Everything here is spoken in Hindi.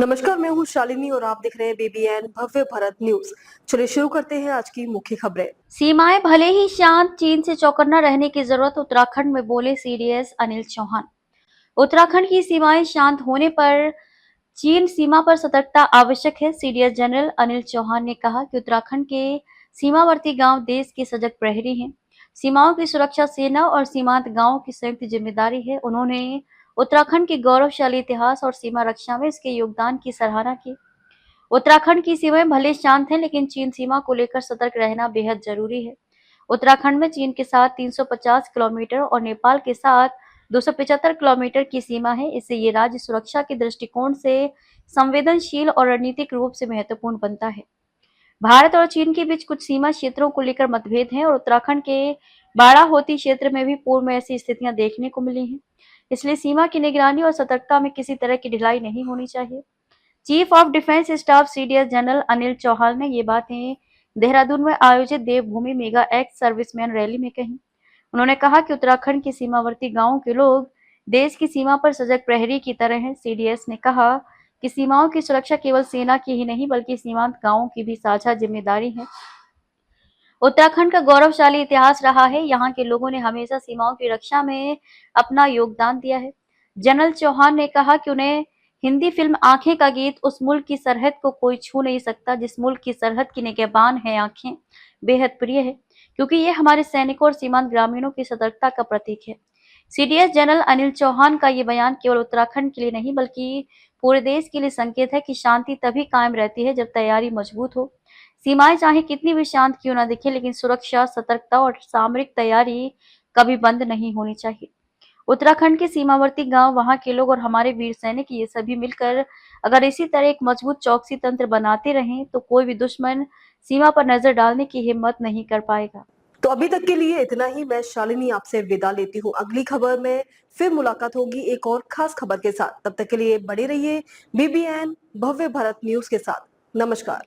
नमस्कार, मैं हूँ शालिनी और आप देख रहे हैं बीबीएन भव्य भारत न्यूज। चलिए शुरू करते हैं आज की मुख्य खबरें। सीमाएं भले ही शांत, चीन से चौकन्ना रहने की जरूरत, उत्तराखंड में बोले सीडीएस अनिल चौहान। उत्तराखंड की सीमाएं शांत होने पर चीन सीमा पर सतर्कता आवश्यक है। सीडीएस जनरल अनिल चौहान ने कहा कि उत्तराखंड के सीमावर्ती गांव देश के सजग प्रहरी हैं। सीमाओं की सुरक्षा सेना और सीमांत गांवों की संयुक्त जिम्मेदारी है। उन्होंने उत्तराखंड के गौरवशाली इतिहास और सीमा रक्षा में इसके योगदान की सराहना की। उत्तराखंड की सीमाएं भले शांत हैं, लेकिन चीन सीमा को लेकर सतर्क रहना बेहद जरूरी है। उत्तराखंड में चीन के साथ 350 किलोमीटर और नेपाल के साथ 275 किलोमीटर की सीमा है। इससे ये राज्य सुरक्षा के दृष्टिकोण से संवेदनशील और रणनीतिक रूप से महत्वपूर्ण बनता है। भारत और चीन के बीच कुछ सीमा क्षेत्रों को लेकर मतभेद हैं और उत्तराखंड के बाड़ाहोती क्षेत्र में भी पूर्व में ऐसी स्थितियां देखने को मिली हैं। इसलिए सीमा की निगरानी और सतर्कता में किसी तरह की ढिलाई नहीं होनी चाहिए। Chief of defence staff CDS general Anil Chauhan ने ये बातें देहरादून में आयोजित Devbhoomi mega ex servicemen rally में कही। उन्होंने कहा कि उत्तराखंड के सीमावर्ती गांवों के लोग देश की सीमा पर सजग प्रहरी की तरह हैं। सीडीएस ने कहा कि सीमाओं की सुरक्षा केवल सेना की ही नहीं बल्कि सीमांत गांवों की भी साझा जिम्मेदारी है। उत्तराखंड का गौरवशाली इतिहास रहा है। यहाँ के लोगों ने हमेशा सीमाओं की रक्षा में अपना योगदान दिया है। जनरल चौहान ने कहा कि उन्हें हिंदी फिल्म आंखें का गीत उस मुल्क की सरहद को कोई छू नहीं सकता जिस मुल्क की सरहद की निगहबान है आंखें बेहद प्रिय है, क्योंकि ये हमारे सैनिकों और सीमांत ग्रामीणों की सतर्कता का प्रतीक है। सीडीएस जनरल अनिल चौहान का ये बयान केवल उत्तराखंड के लिए नहीं बल्कि पूरे देश के लिए संकेत है कि शांति तभी कायम रहती है जब तैयारी मजबूत हो। सीमाएं चाहे कितनी भी शांत क्यों न दिखे, लेकिन सुरक्षा, सतर्कता और सामरिक तैयारी कभी बंद नहीं होनी चाहिए। उत्तराखंड के सीमावर्ती गांव, वहां के लोग और हमारे वीर सैनिक ये सभी मिलकर अगर इसी तरह एक मजबूत चौकसी तंत्र बनाते रहें तो कोई भी दुश्मन सीमा पर नजर डालने की हिम्मत नहीं कर पाएगा। तो अभी तक के लिए इतना ही। मैं शालिनी आपसे विदा लेती हूँ। अगली खबर में फिर मुलाकात होगी एक और खास खबर के साथ। तब तक के लिए बने रहिए बीबीएन भव्य भारत न्यूज के साथ। नमस्कार।